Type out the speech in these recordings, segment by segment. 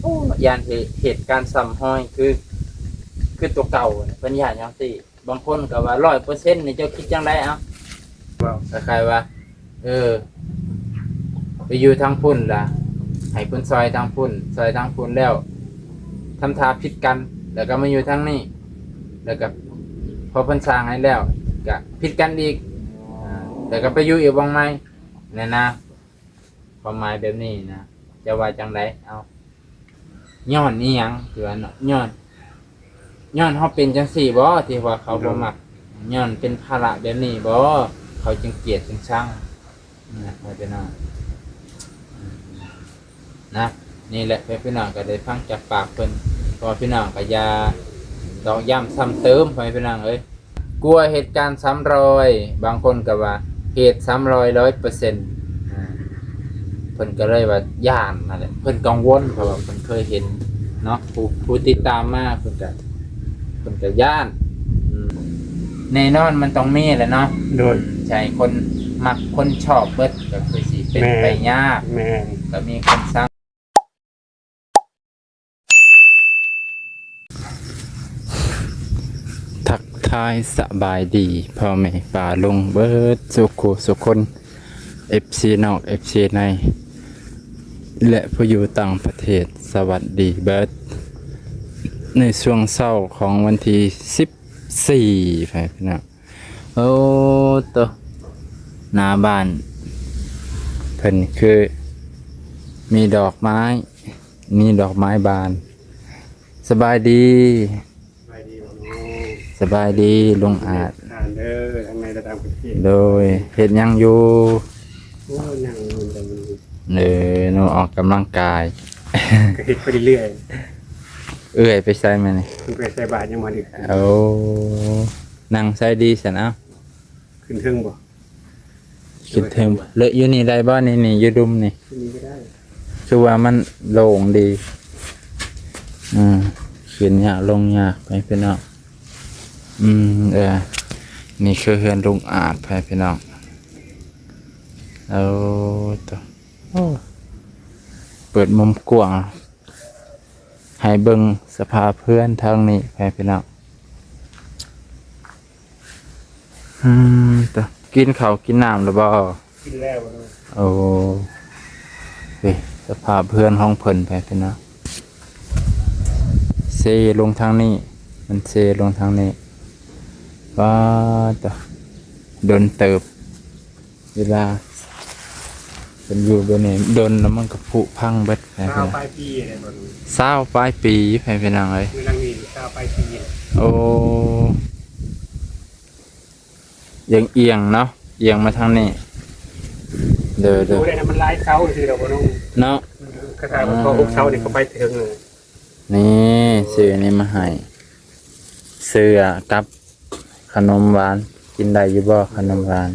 อ้ยานเหตุการณ์ซ้ำห้อยคือตัวเก่าเนี่ยเพิ่นย่านจังซี่บางคนก็ว่า100%นี่เจ้าคิดจังไดเอ้าว้าวคล้ายๆว่าเออไปอยู่ทางพุ่นล่ะให้เพิ่นซอยทางพุ่นซอยทางพุ่นแล้วทำท่าผิดกันแล้วก็มาอยู่ทางนี้แล้วก็พอเพิ่นสร้างให้แล้วก็ผิดกันอีกแล้วก็ไปอยู่อีกวงใหม่นั่นนะความหมายแบบนี้นะจะว่าจังไดเอาย้อนอีหยังคือว่าเนาะย้อนเฮาเป็นจังซี่บ่ที่ว่าเขาบ่มักย้อนเป็นภาระแบบนี้บ่เขาจึงเกลียดจึงชังนะว่าจะน่านะนี่แหละพี่น้องก็ได้ฟังจากปากเพิ่นพอพี่น้องก็อย่าตอกย้ำซ้ำเติมให้พี่น้องเอ้ยกลัวเหตุการณ์ซ้ำรอยบางคนก็ว่าเหตุซ้ำรอย 100%เพิ่นก็เลยว่าย่านนั่นแหละเพิ่นกังวลเพราะว่าเพิ่นเคยเห็นเนาะผู้ติดตามมาเพิ่นก็ย่านแน่นอนมันต้องมีแหละเนาะโดยใช่คนมักคนชอบเบิดก็คือสิเป็นไปยากแม่ก็มีคนสร้างทักทายสบายดีพ่อแม่ป่าลุงเบิดสุขคน FC นอก FC ในและผู้อยู่ต่างประเทศสวัสดีเบิดในช่วงเช้าของวันที่14พี่น้องโอ้ตัวหน้าบ้านเพิ่นคือมีดอกไม้บานสบายดีสบายดีลุงอาจเด้อทางในระดับประเทศโดยเฮ็ดหยังอยู่โอ้ยังมันหนูออกกำลังกายก็เฮ็ดไปเรื่อยเอื้อยไปใส่มานี่ไปใส่บาตรยังมาดึกโอ้นั่งใส่ดีซั่นเอ้าขึ้นเทิงบ่คิดถึงเลอะอยู่นี่ได้บ่นี่อยู่ดุมนี่ขึ้นนี้ก็ได้คือว่ามันโล่งดีขึ้นยากลงยากไปพี่น้องนี่คือเฮือนลุงอาจไปพี่น้องเอาตัวเปิดมุมกว้างให้เบิ่งสภาพเพื่อนทางนี้ไปพี่น้องตัวกินข้าวกินน้ำหรือบ่กินแล้วโอ้สภาพเพื่อนห้องเพิ่นไปพี่น้องเซลงทางนี้มันเซลงทางนี้ว่าตัวโดนเติบเวลาเป็นอยู่บนนี้โดนแล้วมันก็ผุพังเบิดไปปลายปีอะไรบ่รู้ปลายปีไปเป็นยังไงคือนั่งนี่ปลายปีโอ้ยังเอียงเนาะเอียงมาทางนี้เด้อได้นะมันลายเสาคือเราบ่รู้เนาะกระถางมันก็6เสานี่ก็ไปถึงเลยนี่ซื้อนี่มาให้เสื้อกับขนมหวานกินได้อยู่บ่ขนมหวาน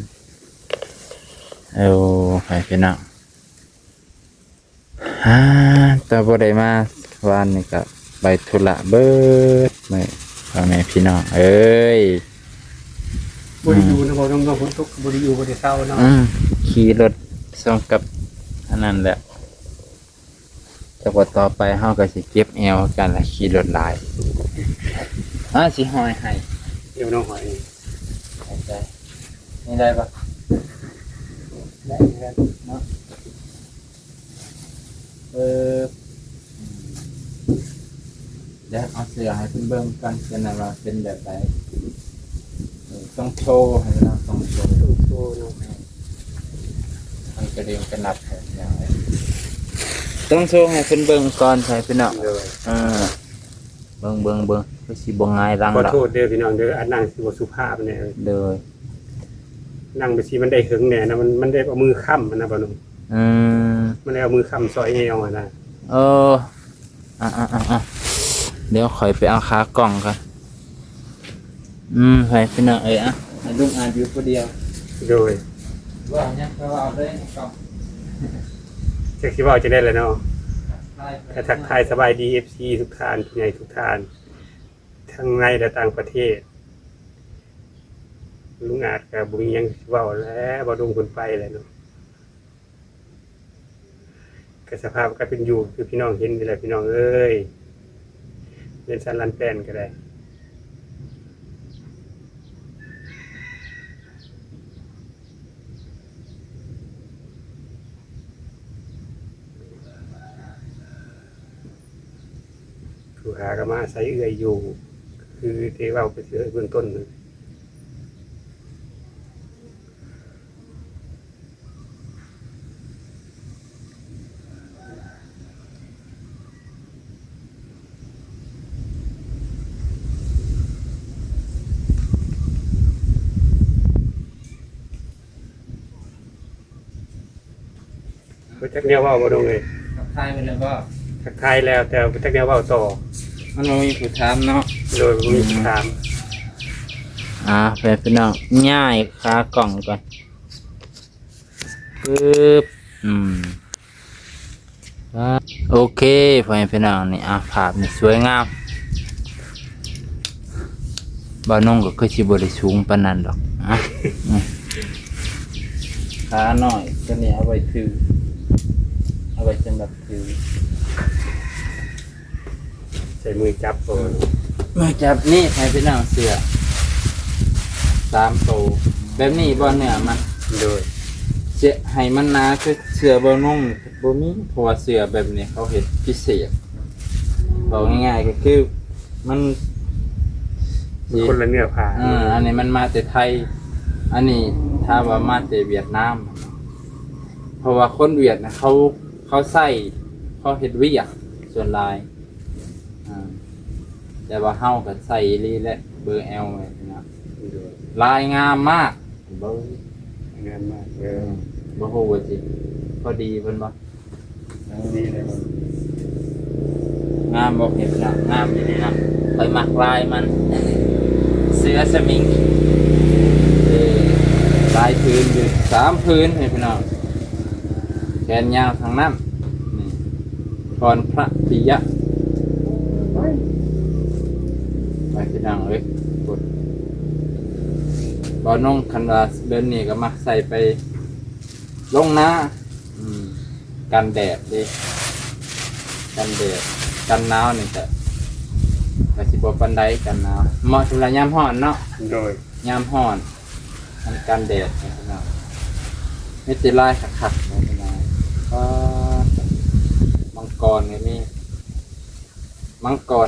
ไปพี่น้องแต่บ่ได้มาวันนี้ก็ไปธุระเบิดมื้อพ่อแม่พี่น้องเอ้ยบ่ได้อยู่นะบ่ต้องฝนตกบ่ได้อยู่บ่ได้เศร้าเนาะขี่รถส่งกับอันนั้นแหละแต่ว่าต่อไปเฮาก็สิเก็บแอวกันละขี่รถหลายสิห้อยให้เดี๋ยวน้องหอยได้นี่ได้ปะได้เนาะเดี๋ยวเอาเสื้อให้เพิ่นเบิ่งกันเป็นอะไรเป็นแบบไหนต้องโชว์ให้เราต้องโชว์เนาะมันกระเด็นกระหนับอย่างไรต้องโชว์ให้เพิ่นเบิ่งก่อนให้เพิ่นเนาะเบิ่งคือสิบ่ง่ายรังขอโทษเด้อพี่น้องเด้ออันนั่งสิบ่สุภาพแน่เด้อนั่งไปสิมันได้หึงแน่นะมันได้เอามือค้ำมันนะบ่นุ่มมันได้เอามือค้ำซอยเอวนะเดี๋ยวข่อยไปเอาขากล่องกันไปพี่น้องลุงอ่านอยู่คนเดียวโดยว่าเนี่ยก็เอาได้กล่องจะคิดว่าจะได้แล้วเนาะทักทายสบายดี FC ทุกท่านผู้ใหญ่ทุกท่านทั้งในและต่างประเทศลุงอาจกับบุญยังเว้าแล้วบ่ดุงคนไปเลยเนาะก็ ก็สภาพก็เป็นอยู่คือพี่น้องเห็นนี่แหละพี่น้องเอ้ยเรียนสันลันแปนก็ได้ผู้หาก็มาใส่เอื้อยอยู่คือเทว่าไปเสือเบื้องต้นเลยก็จักแนวเว่าบ่ดงเลย ทักทายไปแล้วก็ ทักทายแล้วแต่จักแนวเว่าต่อ มันบ่มีผู้ถามเนาะ โดยบ่มีคำถาม ไปพี่น้องง่ายขากล่องก่อนปึ๊บโอเคพ่อแม่พี่น้องนี่ภาพนี่สวยงามบ่น้องก็คือสิบ่ได้สูงปานนั้นดอกขาหน่อยตัวนี้เอาไว้ถือเอาไว้สำหรับถือ ใส่มือจับโอน มาจับนี่ให้พี่น้องเสือ3ตัวแบบนี้บ่เนื้อมัน โดย เจะให้มันหนาคือเสือบ่นุ่งบ่มีเพราะว่าเสือแบบนี้เขาเฮ็ดพิเศษบอกง่ายๆก็คือมัน มันคนละเนื้อผ้า อันนี้มันมาแต่ไทย อันนี้ถ้าว่ามาแต่เวียดนาม เพราะว่าคนเวียดนะเขาใส่เขาเฮ็ดเวียกส่วนหลายแต่ว่าเฮาก็ใส่ลีและเบอร์ L ไว้นะ โดย ลายงามมากบ่ งานมากบ่ฮู้ว่าสิพอดีเพิ่นบ่ นี่เลย งามบ่เห็นนะงามอยู่นี่นะไปมักลายมัน เสือสมิงลายพื้นอยู่3พื้นให้พี่น้องแขนยาวทางนั้นนี่พรพระปิยะไปพี่น้องเอ้ยกดบ่น้องคันว่าเดินนี่ก็มักใส่ไปลงนากันแดดดิกันแดดกันหนาวนี่ก็สิบ่ปานใดกันหนาวเหมาะสำหรับยามร้อนเนาะ โดย ยามร้อนมันกันแดดนี่พี่น้องมีแต่ลายคักๆนี่พี่น้องมังกรนี่มีมังกร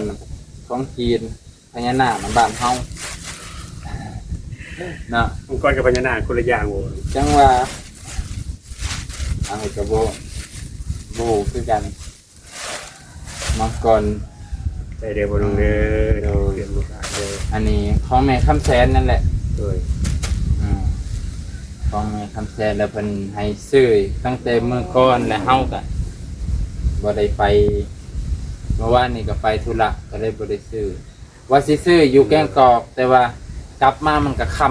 ของจีนพญานาคบ้านเฮาเนาะ องค์กรกับพญานาคคนละอย่างโว้ย จังว่าอันนี้ก็บ่คือกันมังกร ใจเดียวบ่ลงเด้อเรียนบ่ขาดเลย อันนี้ของแม่คำแสนนั่นแหละ โดย ของแม่คำแสนแล้วเพิ่นให้ซื้อตั้งแต่มื้อก่อนแล้วเฮาก็บ่ได้ไปเมื่อวานนี้ก็ไปธุระก็เลยบ่ได้ซื้อว่าสิซื้ออยู่แกงกอกแต่ว่ากลับมามันก็ค่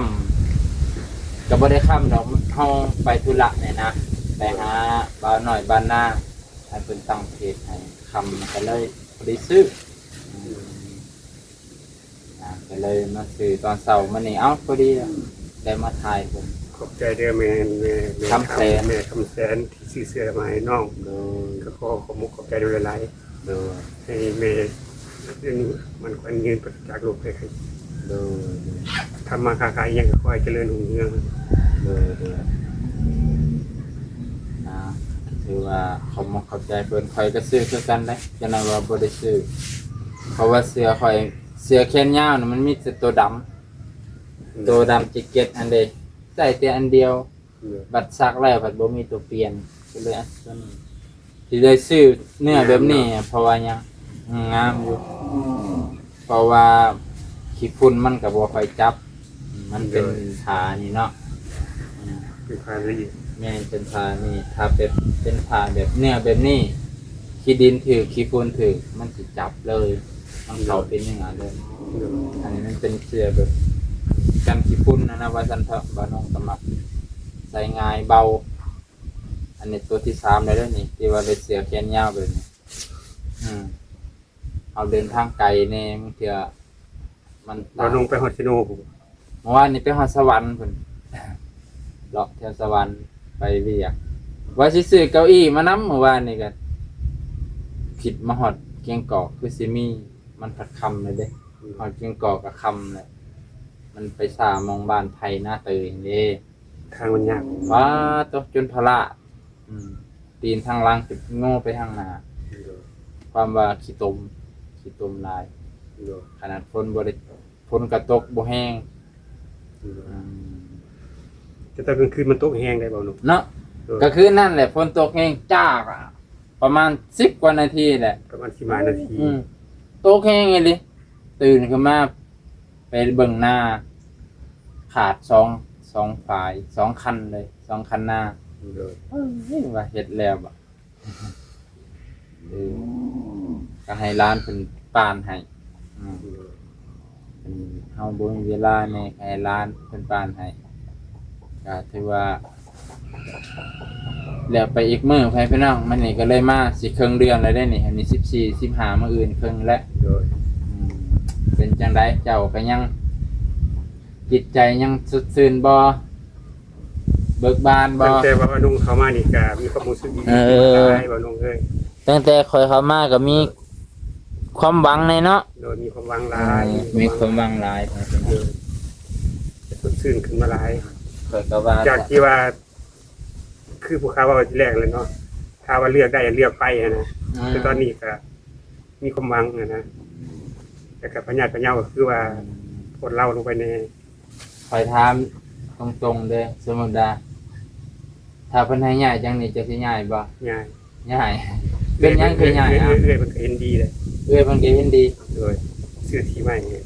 ำก็บ่ได้ค่ำดอกเฮาไปธุระเนี่ยนะไปหาบ่าวน้อยบ้านนาให้เพิ่นตั้งเพจให้ค่ำก็เลยบ่ได้ซื้อก็เลยมาซื้อตอนเช้ามื้อนี้เอ้าพอดีได้มาถ่ายเพิ่น ขอบใจเด้อแม่คำแสนที่ซื้อเสื้อมาให้น้อง โดย ก็ขอมุกขอบใจด้วยหลาย โดย ๆให้แม่เรื่องนี้มันควรยืนจากโลกไปให้ โดย ทำมาค้าขายยังก็คอยเจริญรุ่งเรือง โดยถือว่าเขามาเข้าใจเพิ่นคอยก็ซื้อคือกันได้จะนั้นว่าบ่ได้ซื้อเพราะว่าเสื้อคอยเสื้อแขนยาวน่ะมันมีแต่ตัวดำแจ็คเก็ตอันเดียวใส่แต่อันเดียวบัดซักแล้วบัดบ่มีตัวเปลี่ยนก็เลยอันตัวนี้ที่ได้ซื้อเนื้อแบบนี้เพราะว่ายังงามอยู่เพราะว่าขี้ฝุ่นมันก็บ่ค่อยจับมันเป็นผ้านี่เนาะ เป็นความละเอียด แม่นเป็นผ้านี่ถ้าเป็นผ้าแบบเนื้อแบบนี้ขี้ดินถือขี้ฝุ่นถือมันสิจับเลยมันเข้าเป็นอย่างนั้นเลยอันนี้มันเป็นเสื้อแบบกันขี้ฝุ่นนะว่าซั่นเถอะบ่น้องสมัครใส่ง่ายเบาอันนี้ตัวที่3แล้วนี่ที่ว่าเป็นเสื้อแขนยาวแบบนี้เอาเดินทางไกลแน่มันเถื่อมัน เราลงไปฮอดซิโนผม เมื่อวานนี้ไปฮอดสวรรค์พุ่นเลาะแถวสวรรค์ไปเวียกว่าสิซื้อเก้าอี้มานำเมื่อวานนี่ก็ ผิดมาฮอดเกียงกอกคือสิมีมันผัดคำเลยเด้ฮอดเกียงกอกกับคำเลยมันไปสามองบ้านไทยหน้าเตยเด้ ทางมันยาก ว้าตกจนพละตีนทางล่างจุดโง่ไปทางหน้าความว่าขี้ตมลายขนาดฝนบ่ได้ฝนกระตกบ่แห้ง แต่ตอนกลางคืนมันตกแห้งได้บ่หนู เนาะก็คือนั่นแหละฝนตกแห้งจากอะประมาณ10 กว่านาทีแหละ ประมาณ15 นาที ตกแห้งไงดิตื่นขึ้นมาไปเบิ่งหน้า ขาดสองฝ่าย2 คันเลย2 คันหน้าว่าเฮ็ดแล้วบ่ก็ให้ร้านเพิ่นปานให้เฮาบ่มีเวลาในให้ร้านเพิ่นปานให้ก็ถือว่าแล้วไปอีกมื้อพี่น้องมันนี่ก็เลยมาสิครึ่งเดือนแล้วได้นี่อันนี้14 15มื้ออื่นครึ่งแล้วเป็นจังไดเจ้าก็ยังจิตใจยังสดชื่นบ่เบิกบานบ่ ตั้งแต่ว่านุ่งเข้ามานี่ก็มีความรู้สึกดีหลายบ่นุ่งเอ้ย ตั้งแต่ข่อยเข้ามาก็มีความหวังในเนาะ โดยมีความหวังหลาย มีความหวังหลาย สดชื่นขึ้นมาหลาย ข่อยก็ว่า จากที่ว่า คือผู้ค้าว่าทีแรกเลยเนาะถ้าว่าเลือกได้เลือกไปนะแต่ตอนนี้ก็มีความหวังนะแต่กับพญาพญาก็คือว่าพดเล่าลงไปใน ข่อยถามตรงๆเด้อสมมุติว่าถ้าเพิ่นให้ย้ายจังนี้จะสิย้ายบ่ ง่าย ย้ายเป็นหยังคือย้ายอ่ะ เรื่อยๆมันก็เห็นดีเลย เอ้ยเพิ่นก็เห็นดี โดยซื้อที่ใหม่เนี่ย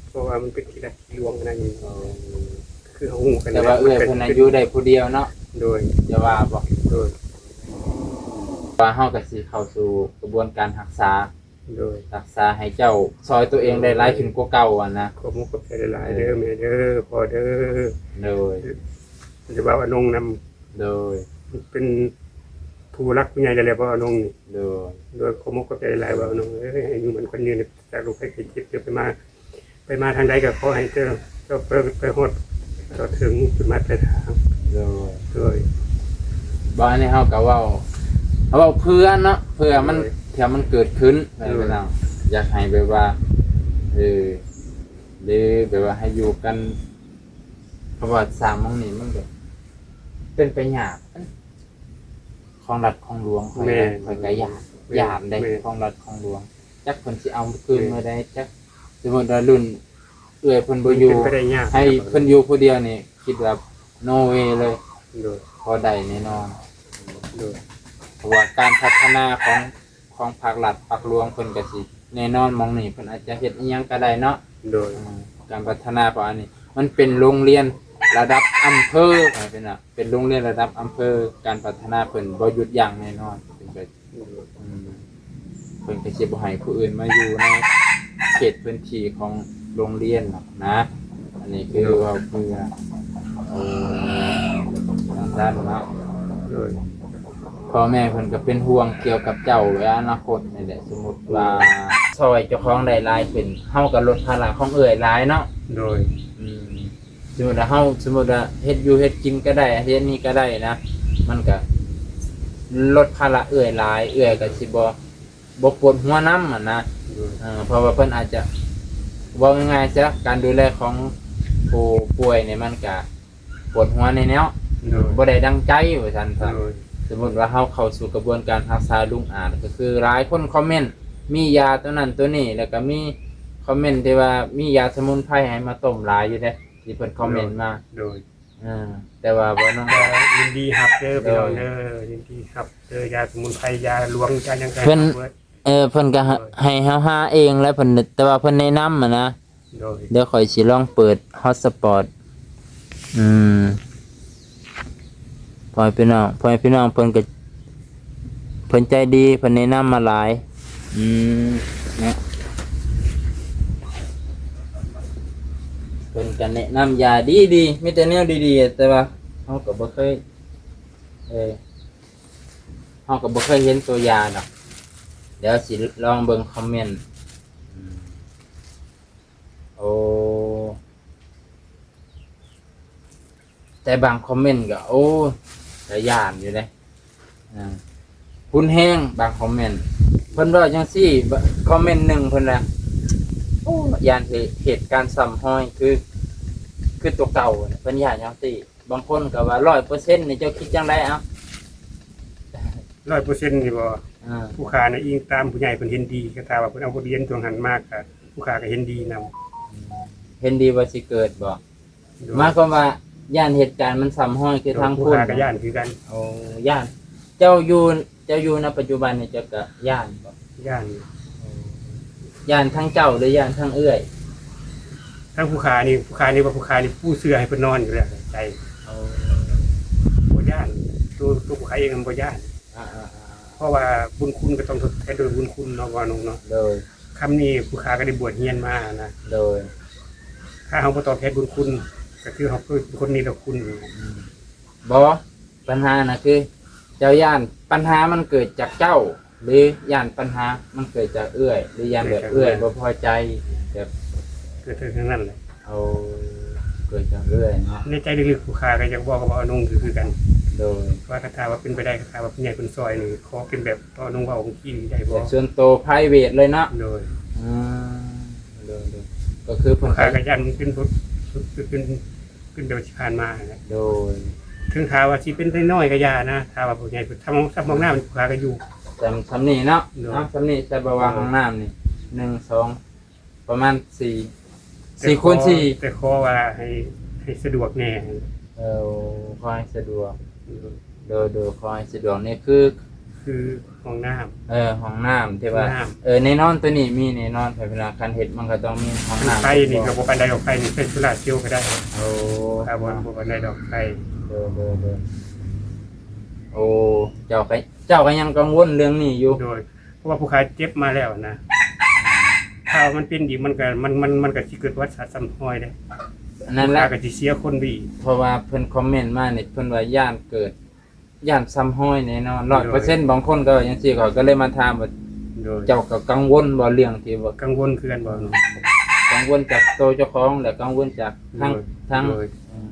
เพราะว่ามันเป็นที่ละที่รวงกันนั่นเองคือเขาหูกัน แต่ว่าเอ้ยเพิ่นอายุได้ผู้เดียวเนาะ โดย จะว่าบ่ โดย ว่าเฮาก็สิเข้าสู่กระบวนการรักษา โดย รักษาให้เจ้าซอยตัวเองได้หลายขึ้นกว่าเก่าอ่ะนะ ขอบมุกขอบใจหลายๆเด้อแม่เด้อพ่อเด้อ โดย จะว่าอนงน โดย ำเป็นผู้รักผู้ใหญ่ได้แล้วว่าอนงนี่ โดย โดยขอบมุกขอบใจหลายว่าอนงเอ้ยอายุมันคนยืนจากลูกให้เคยเจ็บเดี๋ยวไปมาทางใดก็ขอให้เจ้าไปฮอดเราถึงจุดหมายปลายทาง โดย โดย บ่อันนี้เฮาก็เว้าเพื่อเนาะเพื่อมันเผื่อมันเกิดขึ้นไปพี่น้องอยากให้แบบว่าหรือแบบว่าให้อยู่กันเพราะว่าสร้างหม้องนี้มันก็เป็นไปยากของรัฐของหลวงข่อยก็ยากได้ของรัฐของหลวงจักเพิ่นสิเอาคืนมาได้จักสมมุติว่ารุ่นเอื้อยเพิ่นบ่อยู่ เป็นไปได้ยาก ให้เพิ่นอยู่ผู้เดียวนี่คิดว่าโนเวเลย โดย พอได้แน่นอน โดย เพราะว่าการพัฒนาของภาครัฐภาคหลวงเพิ่นก็สิแน่นอนหมองนี่เพิ่นอาจจะเฮ็ดอีหยังก็ได้เนาะ โดย การพัฒนาเพราะอันนี้มันเป็นโรงเรียนระดับอำเภอเป็นโรงเรียนระดับอำเภอการพัฒนาเพิ่นบ่หยุดยั้งแน่นอนเพิ่นก็เพิ่นก็สิบ่ให้ผู้อื่นมาอยู่ในเขตพื้นที่ของโรงเรียนหรอกนะ อันนี้คือว่าเพื่อทางด้านเนาะ โดย พ่อแม่เพิ่นก็เป็นห่วงเกี่ยวกับเจ้าไว้อนาคตนี่แหละสมมุติว่าซอยเจ้าของได้หลายขึ้นเฮาก็ลดภาระของเอื้อยหลายเนาะ โดย สมมุติว่าเฮ็ดอยู่เฮ็ดกินก็ได้เฮ็ดนี่ก็ได้นะ มันก็ลดภาระเอื้อยหลายเอื้อยก็สิบ่ปวดหัวนำอ่ะนะเพราะว่าเพิ่นอาจจะว่าง่ายๆซะการดูแลของผู้ป่วยเนี่ยมันก็ปวดหัวในแนว โดย บ่ได้ดังใจว่าซั่นซะ โดย สมมุติว่าเฮาเข้าสู่กระบวนการรักษาลุงอาจก็คือหลายคนคอมเมนต์มียาตัวนั้นตัวนี้แล้วก็มีคอมเมนต์ที่ว่ามียาสมุนไพรให้มาต้มหลายอยู่เด้ที่เพิ่นคอมเมนต์มา โดย แต่ว่าบ่น้อง ยินดีครับเด้อพี่น้องเด้อยินดีครับเด้อยาสมุนไพรยาหลวงยายังไง เพิ่นก็ให้เฮาหาเองแล้วเพิ่นแต่ว่าเพิ่นแนะนำอ่ะนะ โดย เดี๋ยวข่อยสิลองเปิดฮอตสปอตพ่อพี่น้องเพิ่นก็เพิ่นใจดีเพิ่นแนะนำมาหลายเนี่ยเพิ่นก็แนะนำยาดีๆมีแต่แนวดีๆแต่ว่าเฮาก็บ่เคยเฮาก็บ่เคยเห็นตัวยาดอกเดี๋ยวสิลองเบิ่งคอมเมนต์โอ้แต่บางคอมเมนต์ก็โอ้ก็ย่านอยู่เด้เพ คุณแห้งบางคอมเมนต์เพิ่นว่าจังซี่คอมเมนต์หนึ่งเพิ่นน่ะโอ้ยานเหตุการณ์ซ้ำห้อยคือตัวเก่าเนี่ยเพิ่นย่านจังซี่บางคนก็ว่า 100% นี่เจ้าคิดจังได๋เอ้า 100%นี่บ่ อ่า ผู้ค้าน่ะอิงตามผู้ใหญ่เพิ่นเห็นดีก็ถ้าว่าเพิ่นเอาบทเรียนตรงหันมากก็ผู้ค้าก็เห็นดีนำ เห็นดีว่าสิเกิดบ่หมายความว่าย่านเหตุการณ์มันซ้ำห้อยคือทาง ผู้ พุ่น ค้าก็ย่านคือกัน โอ้ย่านเจ้าอยู่ณปัจจุบันนี่เจ้าก็ย่านบ่ ย่าน ย่านทั้งเจ้าหรือย่านทั้งเอื้อย ทั้งผู้ค้านี่ว่าผู้ค้านี่ผู้เสื้อให้เพิ่นนอนอยู่แล้วใจ เอา บ่ย่านตัวผู้ค้าเองมันบ่ย่าน อ่า เพราะว่าบุญคุณก็ต้องทดแทนโดยบุญคุณเนาะว่าน้องเนาะ โดย คำนี้ผู้ค้าก็ได้บวชเรียนมานะ โดย ถ้าเฮาบ่ตอบแทนบุญคุณก็คือเฮาคือคนนี้ละคุณ บ่ปัญหาน่ะคือ เจ้าย่านปัญหามันเกิดจากเจ้า หรือย่านปัญหามันเกิดจากเอื้อย หรือย่านแบบเอื้อยบ่พอใจแบบ เกิดทั้งนั้นแหละ เอาเกิดจากเอื้อยเนาะ ในใจลึกๆผู้ค้าก็อยากบอกกับว่าน้องคือกัน โดย ว่าถ้าว่าเป็นไปได้ถ้าว่าผู้ใหญ่เพิ่นซอยนี่ขอเป็นแบบต่อน้องเว้าของพี่ได้บ่ แต่ส่วนตัว private เลยเนาะ โดย อืมโดยก็คือ ผู้ เพิ่น ค้า ก็ ก็ยันเป็นเดี๋ยวที่ผ่านมานะ โดย ถึงถามว่าสิเป็นน้อยๆก็อย่านะถ้าว่าผู้ใหญ่เพิ่นทำมองหน้ามันผู้ค้าก็อยู่ สำนี่เนาะ โดย เนาะสำนี่แต่บาวาห้องน้ำนี่1 2ประมาณ4คูณ4 แต่ขอว่าให้สะดวกแน่ คอยสะดวกโดยคอยสะดวกนี่คือ คือห้องน้ำ ห้องน้ำที่ว่า ห้องน้ำ ในนอนตัวนี้มีในนอนแต่เวลาคันเห็ดมันก็ต้องมีห้องน้ำ ไฟนี่ก็บ่ปานใดดอกไฟนี่เป็นโซล่าร์เซลล์ก็ได้ โอ้ ถ้าบ่ปานใดดอกไฟ โดยโอ้เจ้าก็ยังกังวลเรื่องนี้อยู่ โดยเพราะว่าผู้ค้าเจ็บมาแล้วนะถ้ามันเป็นอีกมันก็สิเกิดวัฏจักรซ้ำห้อยได้ นั่นแหละ ผู้ค้าก็สิเสียคนไปอีก เพราะว่าเพิ่นคอมเมนต์มาเนี่ยเพิ่นว่าย่านเกิดย่านซ้ำห้อยแน่นอน100%บางคนก็อย่างซี่เขาก็เลยมาถามว่า โดย เจ้าก็กังวลบ่เรื่องที่ว่า กังวลคือกันบ่เนาะ กังวลจากตัวเจ้าของและกังวลจากทั้ง โดย อืม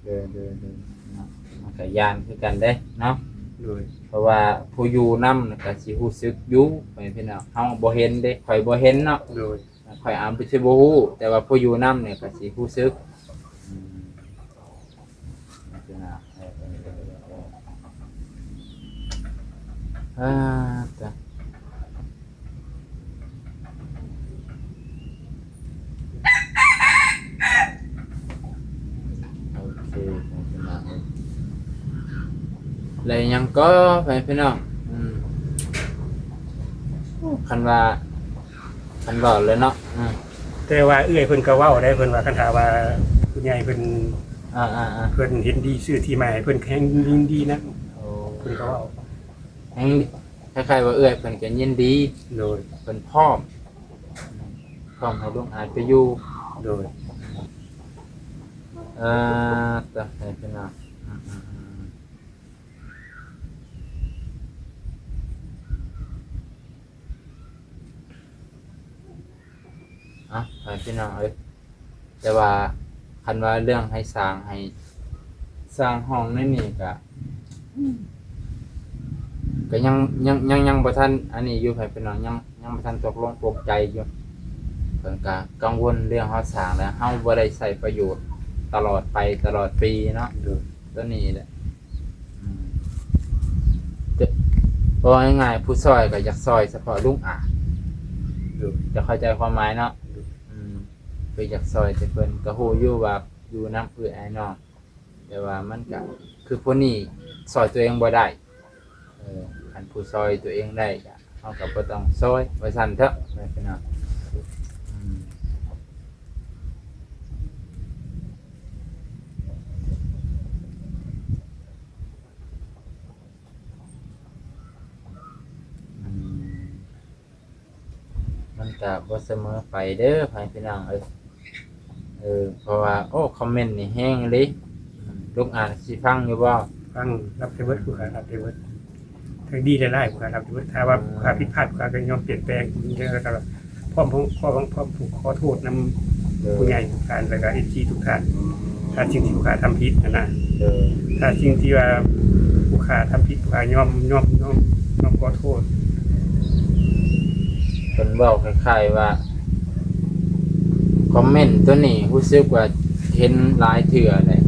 เด้อเนาะมันก็ย่านคือกันเด้เนาะ โดย เพราะว่าผู้อยู่นำก็สิรู้สึกอยู่ไปพี่น้องเฮาบ่เห็นเด้ข่อยบ่เห็นเนาะ โดย ข่อยอามไปสิบ่ฮู้แต่ว่าผู้อยู่นำเนี่ยก็สิรู้สึกอืมพี่น้องจ้ะโอเคพี่น้องแล้วยังก็ไปพี่น้องคันว่าเลยเนาะแต่ว่าเอื้อยเพิ่นก็เว้าได้เพิ่นว่าคันถามว่าผู้ใหญ่เพิ่น อ่า เพิ่นเห็นดีชื่อที่ใหม่เพิ่นแข็งยินดีนะ โอ้ เพิ่นก็เว้า แฮงคล้ายๆว่าเอื้อยเพิ่นก็ยินดี โดย เพิ่นพร้อมให้ลุงอาจไปอยู่ โดย ต่อไปพี่น้องไปพี่น้องแต่ว่าคันว่าเรื่องให้สร้างห้องนั่นนี่ก็ยังบ่ทันอันนี้อยู่ให้พี่น้องยังบ่ทันตกลงปลงใจอยู่เพิ่นก็กังวลเรื่องเฮาสร้างแล้วเฮาบ่ได้ใช้ประโยชน์ตลอดปีเนาะ โดย ตัวนี้แหละเพราะง่ายๆผู้ซอยก็อยากซอยเฉพาะลุงอาจ โดย จะเข้าใจความหมายเนาะไปอยากซอยแต่เพิ่นก็ฮู้อยู่ว่าอยู่นำเอื้อไอ้น้องแต่ว่ามันก็คือผู้นี้ซอยตัวเองบ่ได้คันผู้ซอยตัวเองได้ก็เฮาก็บ่ต้องซอยว่าซั่นเถอะแม่พี่น้องมันก็บ่เสมอไปเด้อพี่น้องเพราะว่าคอมเมนต์นี่แห้งเลยลูกอ่านสิฟังอยู่บ่ ฟังรับเทเบิร์ดผู้ค้ารับเทเบิร์ดทั้งดีและร้ายผู้ค้ารับเทเบิร์ดถ้าว่าผู้ค้าผิดพลาดผู้ค้าก็ยอมเปลี่ยนแปลงเยอะแล้วก็พร้อมผูกขอโทษนำผู้ใหญ่ทุกท่านแล้วก็ FC ทุกท่านถ้าสิ่งที่ผู้ค้าทำผิดนะ ถ้าสิ่งที่ว่าผ ผู้ค้าทำผิดว่ายอมขอโทษ เพิ่นเว้าคล้ายๆว่าคอมเมนต์ตัวนี้รู้สึกว่าเห็นหลายเทื่อเลย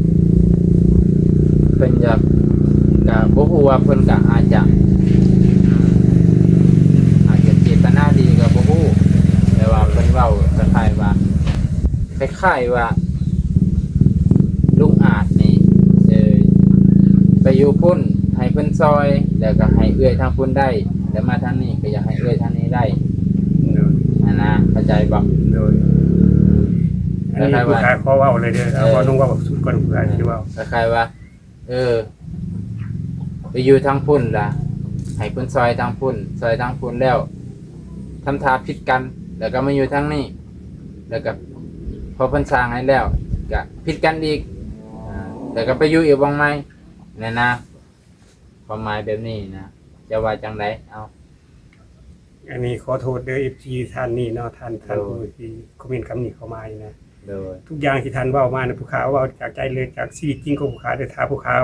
เพิ่นอยากก็บ่ฮู้ว่าเพิ่นก็อาจจะเจตนาดีก็บ่ฮู้แต่ว่าเพิ่นเว้าคล้ายๆว่าลุงอาจนี่ไปอยู่พุ่นให้เพิ่นซอยแล้วก็ให้เอื้อยทางพุ่นได้แล้วมาทางนี้ก็อยากให้เอื้อยทางนี้ได้นะเข้าใจบ่ โดยอันนี้ผู้ค้าขอเว้าเลยเด้อเอาน้องเว้าสุดก่อนผู้ค้าสิเว้า คล้ายๆว่า ไปอยู่ทางพุ่นล่ะให้เพิ่นซอยทางพุ่นซอยทางพุ่นแล้วทำทาผิดกันแล้วก็มาอยู่ทางนี้แล้วก็พอเพิ่นสร้างให้แล้วก็ผิดกันอีกแล้วก็ไปอยู่อีกวงใหม่นั่นนะความหมายแบบนี้นะจะว่าจังไดเอา อันนี้ขอโทษเด้อ FG ท่านนี่เนาะท่านผู้ที่คอมเมนต์คำนี้เข้ามานี่นะ โดย ทุกอย่างที่ท่านเว้ามานะผู้ค้าเว้าจากใจเลยจากชีวิตจริงของผู้ค้าแต่ถ้าผู้ค้า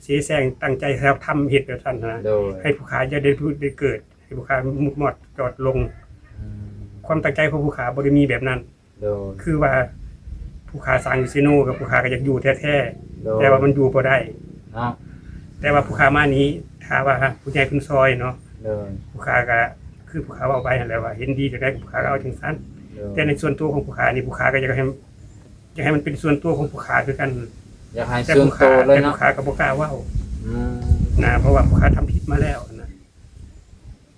เสียแซงตั้งใจครับทำเฮ็ดแบบท่านนะ โดย ให้ผู้ค้าจะได้พูดได้เกิดให้ผู้ค้ามุดหมดจอดลง ความตั้งใจของผู้ค้าบ่ได้มีแบบนั้น โดย คือว่าผู้ค้าสร้างอยู่ซิโนกับผู้ค้าก็อยากอยู่แท้ โดย ๆแต่ว่ามันอยู่บ่ได้ เนาะ แต่ว่าผู้ค้ามานี้ถ้าว่าผู้ใหญ่คุณซอยเนาะ โดย ผู้ค้าก็คือผู้ค้าเว้าไปนั่นแหละว่าเห็นดีจะได้ผู้ค้าก็เอาจังซั่น โดย แต่ในส่วนตัวของผู้ค้านี่ผู้ค้าก็อยากให้มันเป็นส่วนตัวของผู้ค้าคือกัน อยากให้ แต่ ส่วน ผู้ โต ค้า เลย แต่ เนาะ ผู้ค้าก็บ่กล้าเว้า อืม นะเพราะว่าผู้ค้าทำผิดมาแล้วนะ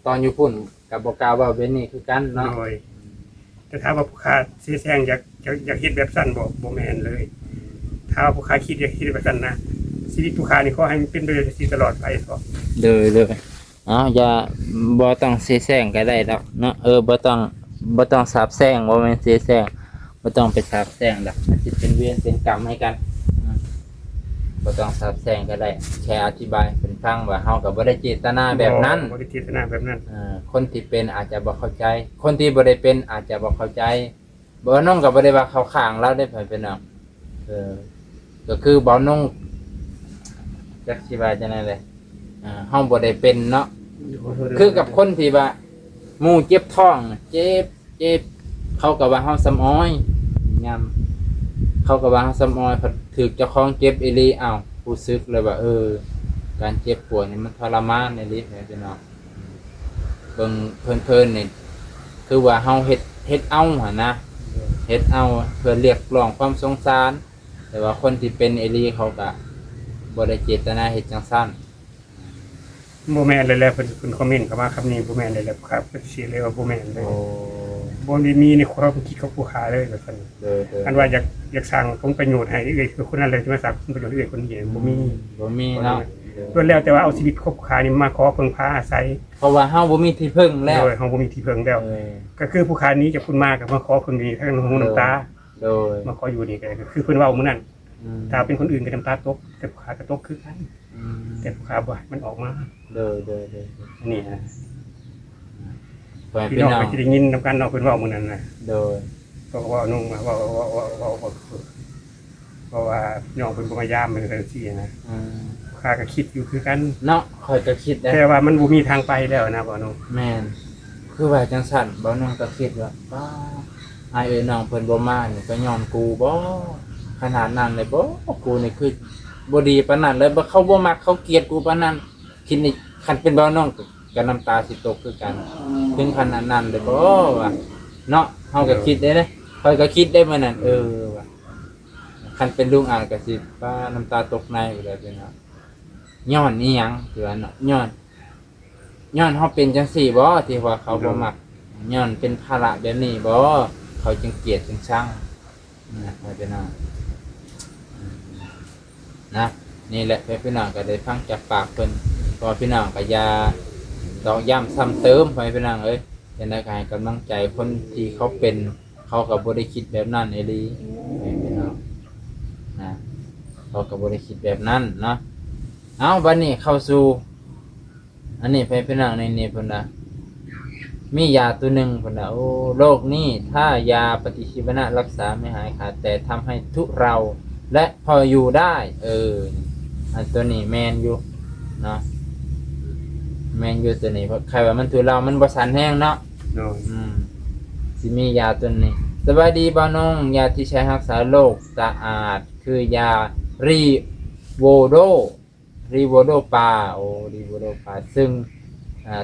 ตอนอยู่พุ่นกับบอกกล่าวว่าเวนนี่คือกันเนาะ โดยแต่ถ้าว่าผู้ค้าเสียแซงอยากเฮ็ดแบบสั้นบ่แม่นเลย ถ้าว่าผู้ค้าคิดอยากเฮ็ดแบบสั้นนะชีวิตผู้ค้านี่ขอให้มันเป็นไปได้ตลอดไปก็ เลยอย่าบ่ต้องเสียแซงก็ได้ดอกเนาะบ่ต้องสาบแซงบ่แม่นเสียแซงบ่ต้องไปสาบแซงดอกมันสิเป็นเวรเป็นกรรมให้กันบ่ต้องสาบแซงก็ได้แค่อธิบายเพิ่นฟังว่าเฮาก็บ่ได้เจตนาแบบนั้น บ่ได้เจตนาแบบนั้น คนที่เป็นอาจจะบ่เข้าใจ คนที่บ่ได้เป็นอาจจะบ่เข้าใจบ่น้องก็บ่ได้ว่าเข้าข้างเราได้เพิ่นเป็นเนาะก็คือบ่น้องจักสิว่าจังได๋เลยเฮาบ่ได้เป็นเนาะคือกับคนที่ว่าหมู่เจ็บท้องน่ะเจ็บเขาก็ว่าเฮาสำอ้อยยามเขาก็ว่าเฮาสำอ้อยพอถูกเจ้าของเจ็บอีหลีอ้าวรู้สึกเลยว่าการเจ็บปวดนี่มันทรมานอีหลีแม่พี่น้องเบิ่งเพลินๆนี่คือว่าเฮาเฮ็ดเอาหั่นนะเฮ็ดเอาเพื่อเรียกร้องความสงสารแต่ว่าคนที่เป็นอีหลีเขาก็บ่ได้เจตนาเฮ็ดจังซั่น บ่แม่นเลยแหละเพิ่นคอมเมนต์เข้ามาคำนี้บ่แม่นเลยแหละครับเพิ่นสิเลยว่าบ่แม่นเลยบ่ได้มีในความคิดของผู้ค้าเลยว่าซั่น อันว่าอยากสร้างผลประโยชน์ให้เอ้ยคือคนนั้นเลยที่มาสร้างผลประโยชน์ให้เอ้ยคนนี้บ่มี เนาะ ล้วนแล้วแต่ว่าเอาชีวิตของผู้ค้านี่มาขอพึ่งพาอาศัย เพราะว่าเฮาบ่มีที่พึ่งแล้ว โดยเฮาบ่มีที่พึ่งแล้ว ก็คือผู้ค้านี้จะพุ่นมาก็มาขอพึ่งนี่ทั้งหูน้ำตา โดย มาขออยู่นี่ก็คือเพิ่นเว้ามื้อนั้นถ้าเป็นคนอื่นก็น้ำตาตกแต่ผู้ค้าก็ตกคือกันแต่ผู้ค้าบ่ให้มันออกมา โดย นี่นะ พ่อแม่ พี่ พี่ น้อง น้อง ก็สิได้ยินนำกันเนาะเพิ่นเว้ามื้อนั้นน่ะ โดย ก็ว่านุ่งว่าเพราะว่าพี่น้องเพิ่นบ่มายามเหมือนกันซี่นะข้าก็คิดอยู่คือกัน เนาะข่อยก็คิดได้ แต่ว่ามันบ่มีทางไปแล้วนะบ่นุ่ง แม่นคือว่าจังซั่นบ่น้องก็คิดว่าป้าอ้ายเอ้ยน้องเพิ่นบ่มานี่ก็ย้อนกูบ่ขนาดนั้นเลยบ่กูนี่คือบ่ดีปานนั้นเลยบ่เขาบ่มักเขาเกลียดกูปานนั้นคิดนี่คันเป็นบ่น้องก็น้ำตาสิตกคือกันถึงขนาดนั้นเลยบ่ว่าเนาะเฮาก็คิดได้เด้ข่อยก็คิดได้มื้อนั้นว่าคันเป็นลุงอ่านก็สิป้าน้ำตาตกในอยู่แล้วพี่น้องย้อนอีหยังคือว่าเนาะย้อนเฮาเป็นจังซี่บ่ที่ว่าเขาบ่มักย้อนเป็นภาระแบบนี้บ่เขาจึงเกลียดจึงชังนะพี่น้องนะนี่แหละพี่น้องก็ได้ฟังจากปากเพิ่นพอพี่น้องก็อย่าตอกย้ำซ้ำเติมไปพี่น้องเอ้ยจะได้ให้กำลังใจคนที่เขาเป็นเขาก็บ่ได้คิดแบบนั้นอีหลีพี่น้องนะเขาก็บ่ได้คิดแบบนั้นเนาะเอาบัดนี้เข้าสู่อันนี้พี่น้องนี่เพิ่นน่ะมียาตัวหนึ่งเพิ่นน่ะโอ้โรคนี้ถ้ายาปฏิชีวนะรักษาไม่หายขาดแต่ทำให้ทุเราและพออยู่ได้อันตัวนี้แมนอยู่ เนาะแมนอยู่ตัวนี้เพราะใครว่ามันถือเรามันบ่สันแห้งเนาะ โดย สิมียาตัวนี้สบายดีบ่น้องยาที่ใช้รักษาโรคตาอาดคือยารีโวโดปารีโวโดปาซึ่ง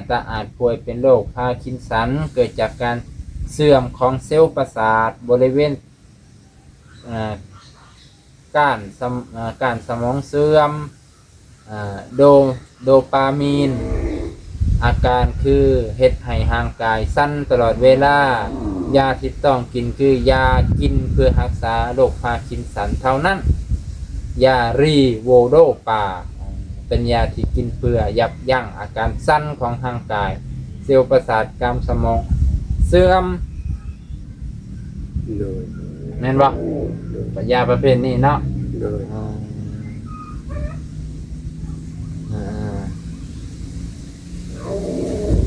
ตาอาดป่วยเป็นโรคพาร์กินสันเกิดจากการเสื่อมของเซลล์ประสาทบริเวณก้านสมองเสื่อมโดปามีนอาการคือเฮ็ดให้ห่างกายสั้นตลอดเวลายาที่ต้องกินคือยากินเพื่อรักษาโรคพาร์กินสันเท่านั้นยารีโวโดปาเป็นยาที่กินเพื่อยับยั้งอาการสั้นของร่างกายเซลล์ประสาทกล้ามสมองเสื่อม โดย แม่นบ่ยาประเภทนี้เนาะ โดย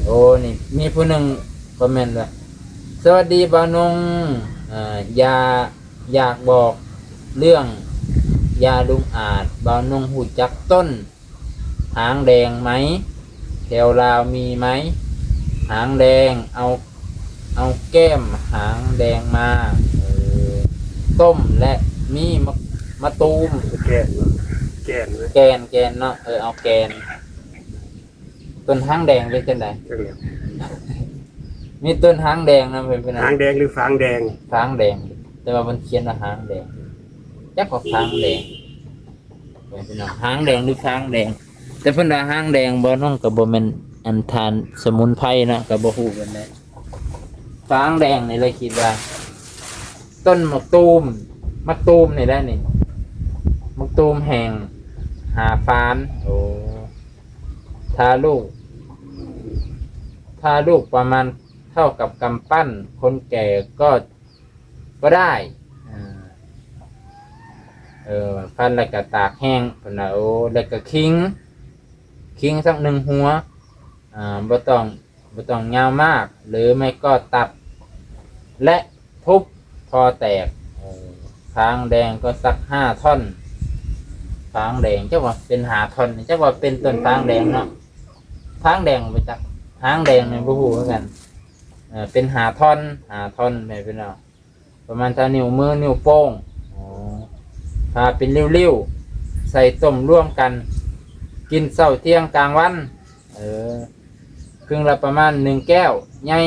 โอ้นี่มีผู้หนึ่งคอมเมนต์ว่าสวัสดีบ่าวนงอยากบอกเรื่องยาลุงอาจบ่าวนงหูจักต้นหางแดงไหมแถวลาวมีไหมหางแดงเอาแก้มหางแดงมาต้มและมีมะตูม แก่นเนาะแก่นนะ แกนเนาะเอาแกนต้นหางแดงเป็นจังได จังเลย มีต้นหางแดงนะเป็น หางแดงหรือฟางแดง หางแดงแต่ว่ามันเขียนว่าหางแดงจักว่าหางแดงเป็นหางแดงหรือหางแดงแต่เพิ่นว่าหางแดงบ่น้องก็บ่แม่นอันทานสมุนไพรเนาะก็บ่ฮู้กันได้หางแดงนี่เลยคิดว่าต้นมะตูมนี่ได้นี่มะตูมแห้งหาฟานทาลูกประมาณเท่ากับกำปั้นคนแก่ก็ได้พันแล้วก็ตากแห้งพุ่นน่ะแล้วก็คิงสักหนึ่งหัวบ่ต้องยาวมากหรือไม่ก็ตัดและทุบพอแตกฟางแดงก็สัก5 ท่อนฟางแดงจักว่าเป็น5 ท่อนจักว่าเป็นต้นฟางแดงเนาะฟางแดงไปจักหางแดงเนี่ยบ่ฮู้เหมือนกันเป็น5 ท่อนแม่พี่น้องประมาณเท่านิ้วมือนิ้วโป้งพาเป็นริ้วๆใส่ต้มร่วมกันกินเช้าเที่ยงกลางวันครึ่งละประมาณ1 แก้วใหญ่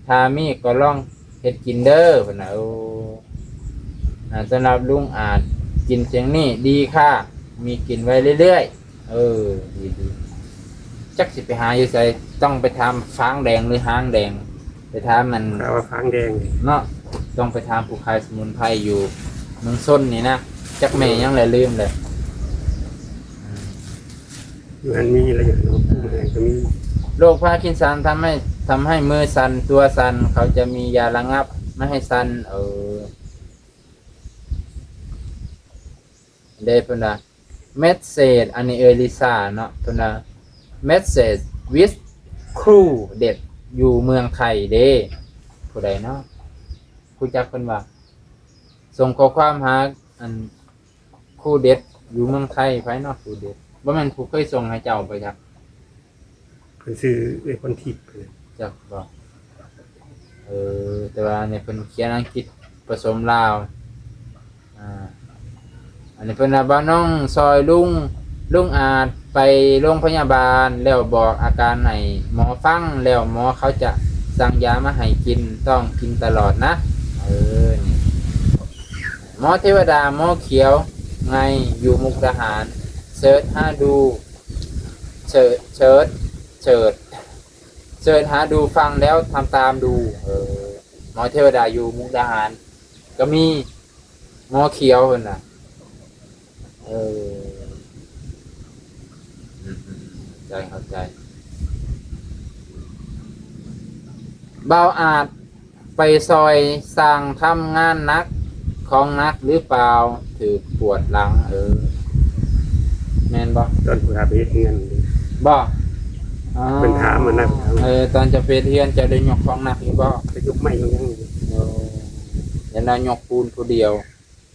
ถ้ามีก็ลองเฮ็ดกินเด้อพุ่นน่ะสำหรับลุงอาจกินเสียงนี้ดีค่ะมีกินไว้เรื่อยๆดีจักสิไปหาอยู่ไสต้องไปทำฟางแดงหรือหางแดงไปทำมัน แปลว่าฟางแดง เนาะต้องไปทำผู้ขายสมุนไพรอยู่เมืองส้นนี่นะจักแม่ยังเลยลืมเลย มันมีอะไรอย่างเนาะผู้แห้งก็มี โรคพาร์กินสันทำให้มือสั่นตัวสั่นเขาจะมียาระงับไม่ให้สั่นเดพุ่นนะเมสเซจอันนี้ลิซ่าเนาะพุ่นนะเมสเซจวิสครูเด็ดอยู่เมืองไทยเด้ผู้ใดเนาะผู้จักเพิ่นว่าส่งข้อความหาอันครูเด็ดอยู่เมืองไทยไผเนาะครูเด็ดบ่แม่นผู้เคยส่งให้เจ้าไปจัก เพิ่นซื้อไอ้คนทิพย์เลย จักบ่แต่ว่าเนี่ยเพิ่นเขียนอังกฤษผสมลาวอันนี้เพิ่นว่าบ่าวน้องซอยลุงอาจไปโรงพยาบาลแล้วบอกอาการให้หมอฟังแล้วหมอเขาจะสั่งยามาให้กินต้องกินตลอดนะนี่หมอเทวดาหมอเขียวไงอยู่มุกดาหารเสิร์ชหาดูเสิร์ชหาดูฟังแล้วทำตามดูหมอเทวดาอยู่มุกดาหารก็มีหมอเขียวคนน่ะเข้าใจบ่าวอาจไปซอยสร้างทำงานนักของนักหรือเปล่าถือปวดหลังแม่นบ่ ตอนผู้หาไปเฮ็ดเงิน บ่ เป็นถามมันนะ ตอนจะเฟเทียนจะได้ยกของหนักอีกบ่ ไปยกไม้ลงยัง ยันเรายกปูนผู้เดียว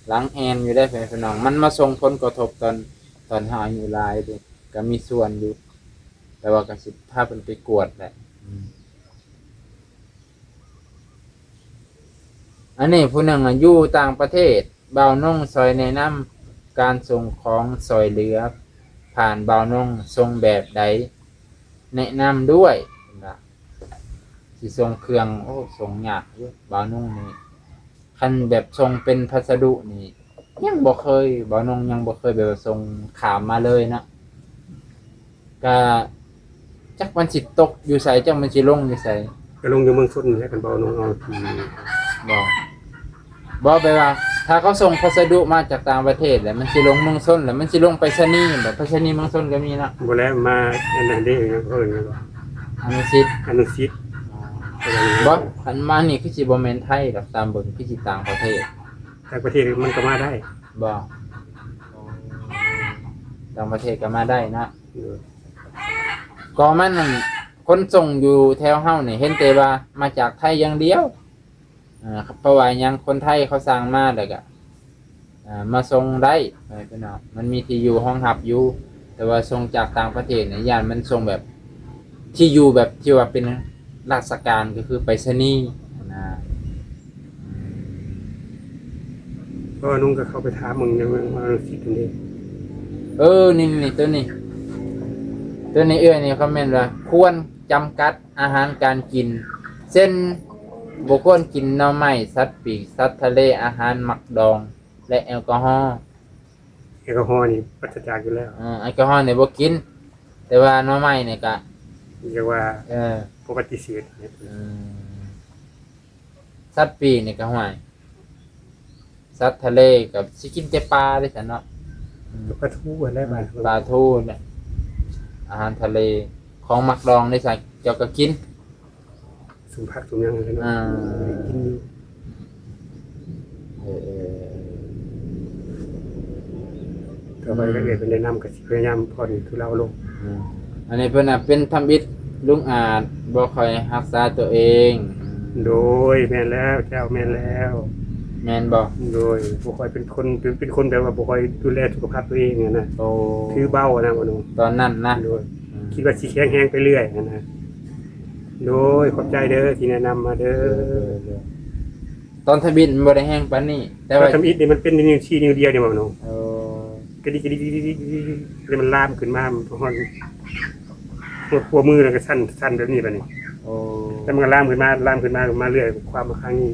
หลังแอนอยู่ได้แฟนน้องมันมาส่งผลกระทบตอนหาอยู่ลายดิ ก็มีส่วนอยู่แต่ว่าก็สิพาเพิ่นไปกวดแหละอันนี้ผู้หนึ่งอยู่ต่างประเทศบ่าวน้องซอยแนะนำการส่งของซอยเหลือผ่านบ่าวน้องส่งแบบใดแนะนำด้วยนะสิส่งเครื่องโอ้ส่งยากอยู่บ่าวน้องนี่คันแบบส่งเป็นพัสดุนี่ยังบ่เคยบ่าวน้องยังบ่เคยแบบว่าส่งขามมาเลยนะก็จักมันสิตกอยู่ไสจักมันสิลงอยู่ไส ก็ลงอยู่เมืองสุดนี่แหละกันบ่น้องเอาที่ บอกไปว่า ถ้าเขาส่งพัสดุมาจากต่างประเทศแล้วมันสิลงเมืองส้นแล้วมันสิลงไปชนีย์แบบไปชนีย์เมืองส้นก็มีนะ บ่แล้วมาอันนั้นเด้เอิ้นว่า อันนี้สิ อันนั้นซิด บอกอันมานี่คือสิบ่แม่นไทยดอกตามเบิ่งคือสิต่างประเทศ ต่างประเทศมันก็มาได้ บอกต่างประเทศก็มาได้นะก็มันนั่นคนส่งอยู่แถวเฮานี่เห็นแต่ว่ามาจากไทยอย่างเดียวครับเพราะว่ายังคนไทยเขาสร้างมาแล้วก็มาส่งได้ไปพี่น้องมันมีที่อยู่ห้องหับอยู่แต่ว่าส่งจากต่างประเทศเนี่ยย่านมันส่งแบบที่อยู่แบบที่ว่าเป็นราชการก็คือไปรษณีย์นะ ก็นุ่งก็เข้าไปถามมึงในเมืองว่าซิดตรงนี้ นี่ตัวนี้นี่เขาแม่นว่าควรจำกัดอาหารการกินเช่นบุคคลกินหน่อไม้สัตว์ปีกสัตว์ทะเลอาหารหมักดองและแอลกอฮอล์ แอลกอฮอล์นี่ปราศจากอยู่แล้ว แอลกอฮอล์เนี่ยบ่กินแต่ว่าหน่อไม้เนี่ยก็ เรียกว่า เออ ปกติเสียเนี่ย สัตว์ปีกเนี่ยก็ห่วยสัตว์ทะเลกับสิกินแต่ปลาได้ซั่นเนาะ ปลาทูอะไรบ้าง ปลาทูเนี่ยอาหารทะเลของหมักดองได้ใส่เจ้าก็กิน สุมผักสุมยังเลยเนาะกินอยู่ ต่อไปก็เกิดเป็นแนะนำกับพยายามผ่อนทุเลาลง อันนี้เพิ่นน่ะเป็นทำอิฐลุงอาจบ่ค่อยรักษาตัวเอง โดยแม่นแล้วเจ้าแม่นแล้ว แม่นบ่ โดยบ่ค่อยเป็นคนแบบว่าบ่ค่อยดูแลสุขภาพตัวเองนะ โอ้ คือเบ้านะบ่หนู ตอนนั้นนะ โดยคิดว่าสิแข็งแรงไปเรื่อยนะโดยขอบใจเด้อที่แนะนำมาเด้อ ตอนทะบินบ่ได้แห้งปานนี้แต่ แต่ ว่า ว่าทำอิฐนี่มันเป็นนิ้วชี้นิ้วเดียวนี่บ่หนู โอ้ กระดิกแล้วมันลามขึ้นมามันฮ้อนหัวมือแล้วก็สั่นแบบนี้บัดนี้ โอ้ แล้วมันก็ลามขึ้นมาเรื่อยความมาครั้งนี้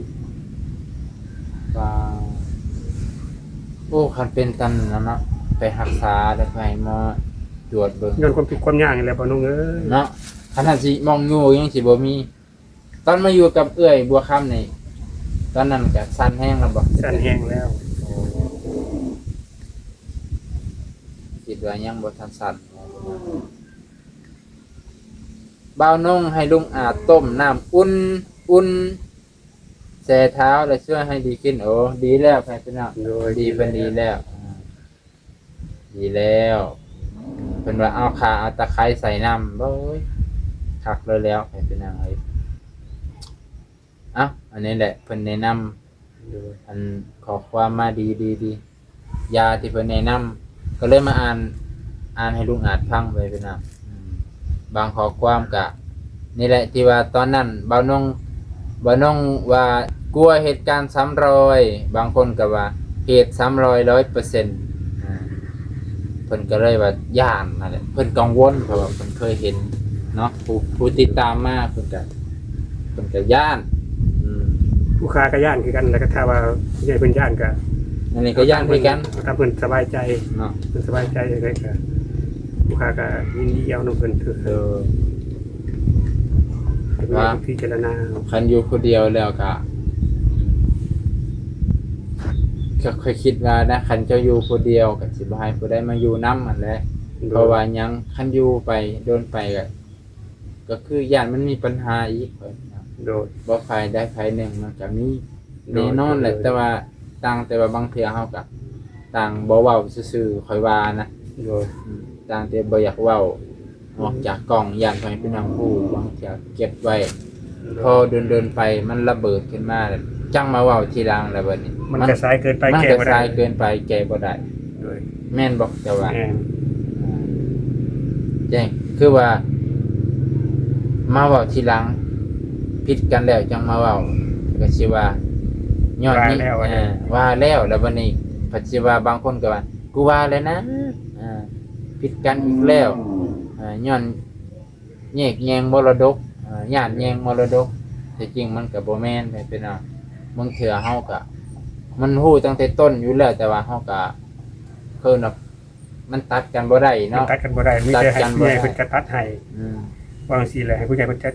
ว้าวโอ้คันเป็นตันแล้วเนาะไปรักษาแล้วไปหมอตรวจเบิ่ง ย้อนความทุกข์ความยากนี่แหละบ่หนูเอ้ย เนาะขนาดสิมองงูยังสิบ่มี ตอนมาอยู่กับเอื้อยบัวค่ำนี่ตอนนั้นก็สั่นแห้งแล้วบ่ สั่นแห้งแล้ว โอ้คิดว่ายังบ่ทันสั่นบ่าวนงให้ลุงอาจต้มน้ำอุ่นแช่เท้าแล้วช่วยให้ดีขึ้นโอ้ดีแล้วแฟนพี่น้อง โดย ดีเพิ่นดีแล้วดีแล้วเพิ่นว่าเอาขาเอาตะไคร้ใส่น้ำเบ้ยคักเลยแล้วแฟนพี่น้องเอ้ยอันนี้แหละเพิ่นแนะนำอันขอความมาดียาที่เพิ่นแนะนำก็เลยมาอ่านให้ลุงอาจฟังไปพี่น้องบางข้อความก็นี่แหละที่ว่าตอนนั้นบ่าวนงว่ากลัวเหตุการณ์ซ้ำรอยบางคนก็ว่าเหตุซ้ำรอย 100%เพิ่นก็เลยว่าย่านนั่นแหละเพิ่นกังวลเพราะว่าเพิ่นเคยเห็นเนาะผู้ติดตามมาเพิ่นก็ย่าน ผู้ค้าก็ย่านคือกันแล้วก็ถ้าว่าใหญ่เพิ่นย่านก็ อันนี้ก็ย่านคือกัน ถ้าเพิ่นสบายใจ เนาะ เพิ่นสบายใจยังไงก็ผู้ค้าก็ยินดีเอานำเพิ่นคือ ว่าพิจารณา คันอยู่คนเดียวแล้วก็ค่อยคิดว่านะคันเจ้าอยู่คนเดียวก็สิบ่ให้ผู้ใดมาอยู่นำมันแหละเพราะว่ายังคันอยู่ไปโดนไปก็คือย่านมันมีปัญหาอีก โดย บ่ฝ่ายได้ฝ่ายหนึ่งมันก็มีแน่นอนแหละแต่ว่าแต่ว่าบางเทื่อเฮาก็ต่างบ่เว้าซื่อๆค่อยว่านะ โดย ต่างแต่บ่อยากเว้าออกจากกล่องย่านให้พี่น้องผู้บางเทื่อเก็บไว้พอเดินไปมันระเบิดขึ้นมาแล้วจังมาเว้าทีหลังแล้วบัดนี้ มันกระสายเกินไป มัน แก้ ก็ บ่ สา ได้ ยเกินไปแก้บ่ได้ โดย แม่นบ่แต่ว่า แม่น แจ้งคือว่ามาเว้าทีหลังผิดกันแล้วจังมาเว้าก็สิว่าย้อนนี้ว่าแล้วบัดนี้ปัจจุบันบางคนก็ว่ากูว่าแล้วนะผิดกันอีกแล้วย้อนแยกแยงมรดกญาติแยงมรดกแต่จริงมันก็บ่แม่นไปเป็นเอาบางเทื่อเฮาก็มันฮู้ตั้งแต่ต้นอยู่แล้วแต่ว่าเฮาก็คือน่ะมันตัดกันบ่ได้เนาะ ตัดกันบ่ได้มีแต่ให้ผู้ใหญ่เพิ่นจะตัดให้วางซี่แหละให้ผู้ใหญ่เพิ่นจะ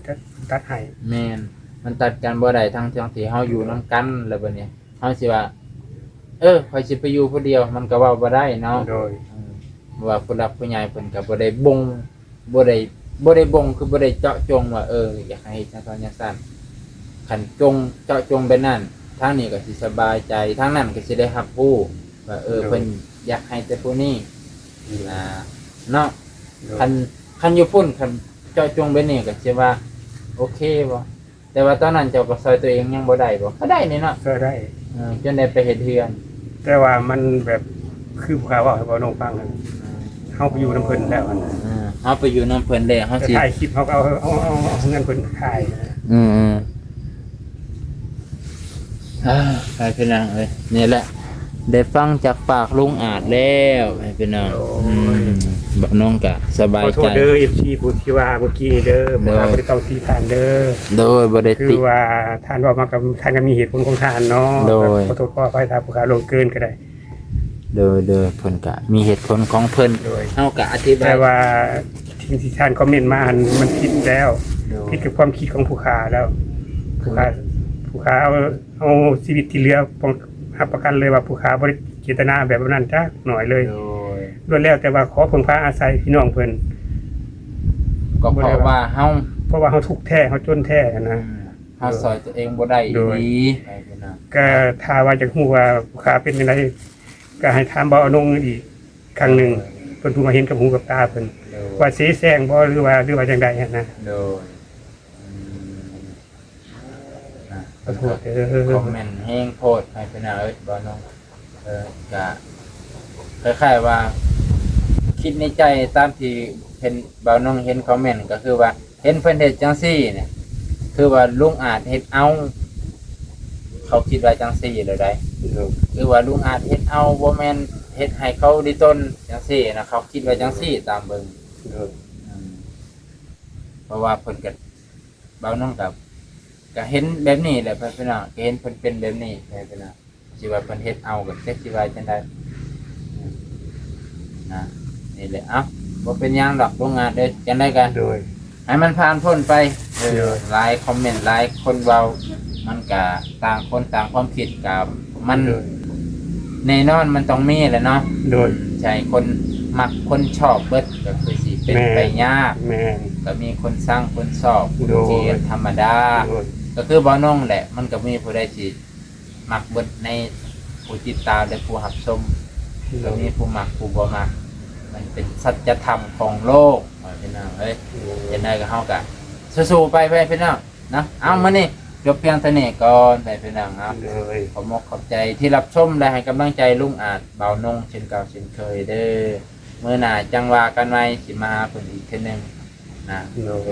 ตัดให้แม่นมันตัดกันบ่ได้ทั้งที่เฮาอยู่นํกันแล้วบัดนี้เฮาสิว่าข้อยสิไปอยู่ผู้เดียวมันก็เว้าบ่ได้เนาะโดยว่าผู้หลักผู้ใหญ่เพิ่นก็บ่ได้บ่งบ่ได้บ่งคือบ่ได้เจาะจงว่าอยากให้จังซั่นจังซั่นคันจงเจาะจงไปนั่นทางนี้ก็สิสบายใจทางนั้นก็สิได้รับรู้ว่าเพิ่นอยากให้แต่ผู้นี้เนาะคันอยู่พุ่นคันเจาะจงไปนี่ก็สิว่าโอเคบ่แต่ว่าตอนนั้นเจ้าก็ซอยตัวเองยังบ่ได้บ่ก็ได้นี่เนาะก็ได้จนได้ไปเฮ็ดเฮือนแต่ว่ามันแบบคือผู้ค้าว่าให้บ่น้องฟังกันเฮาไปอยู่นำเพิ่นแล้วเฮาไปอยู่นำเพิ่นแล้วเฮาสิถ่ายคลิปเฮาก็เอาเงินเพิ่นถ่ายไปพี่น้องนี่แหละได้ฟังจากปากลุงอาจแล้วไปพี่น้องบ่น้องก็สบายใจขอโทษเด้อ FC ผู้ที่ว่าเมื่อกี้เด้อบ่ได้ต้องที่ท่านเด้อโดยบ่ได้ติคือว่าท่านว่ามากับท่านก็มีเหตุผลของท่านเนาะขอโทษขออภัยถ้าผู้ค้าลงเกินก็ได้โดยเพิ่นก็มีเหตุผลของเพิ่นเฮาก็อธิบายแต่ว่าที่ท่านคอมเมนต์มามันผิดแล้วผิดกับความคิดของผู้ค้าแล้วผู้ค้าเอาชีวิตที่เหลือรับประกันเลยว่าผู้ค้าบ่ได้เจตนาแบบนั้นจักหน่อยเลยล้วนแล้วแต่ว่าขอพึ่งพาอาศัยพี่น้องเพิ่นก็เพราะว่าเฮาทุกข์แท้เฮาจนแท้นะเฮาซอยตัวเองบ่ได้ดีก็ถ้าว่าจะฮู้ว่าผู้ค้าเป็นจังไดก็ให้ถามบ่อนงอีกครั้งนึงเพิ่นผู้มาเห็นกับหูกับตาเพิ่นว่าเสแสร้งบ่หรือว่าจังได๋นะโดยขอโทษคอมเมนต์แห้งโพดให้พี่น้องบ่น้องก็คล้ายๆว่าคิดในใจตามที่เห็นบ่น้องเห็นคอมเมนต์ก็คือว่าเห็นเพิ่นเฮ็ดจังซี่เนี่ยคือว่าลุงอาจเฮ็ดเอาเขาคิดว่าจังซี่เลยได้คือว่าลุงอาจเฮ็ดเอาบ่แม่นเฮ็ดให้เขาดีต้นจังซี่นะเขาคิดว่าจังซี่ตามเบิ่งเพราะว่าเพิ่นก็บ่น้องก็เห็นแบบนี้แหละพี่น้องก็เห็นเพิ่นเป็นแบบนี้พี่น้องสิว่าเพิ่นเฮ็ดเอาก็จักสิว่าจังได๋นี่แหละบ่เป็นหยังดอกโรงงานเด้อจังได๋กันโดยให้มันผ่านพ้นไปหลายคอมเมนต์หลายคนเว้ามันก็ต่างคนต่างความคิดกับมันแน่นอนมันต้องมีแหละเนาะโดยใช่คนมักคนชอบเบิดก็คือสิเป็นไปยากก็มีคนสร้างคนชอบที่ธรรมดาก็คือบ่น้องแหละมันก็มีผู้ใดสิมักเบิดในผู้ติดตามและผู้รับชมก็มีผู้มักผู้บ่มักมันเป็นสัจธรรมของโลกพี่น้องจังได๋ก็เฮาก็สู้ๆไปพี่น้องนะเอามื้อนี้จบเพียงเท่านี้ก่อนไปพี่น้องครับขอบใจที่รับชมและให้กำลังใจลุงอาจเบานงเช่นเก่าเช่นเคยเด้อมื้อหน้าจังว่ากันใหม่สิมาหาเพิ่นอีกเทื่อนึงนะโอเค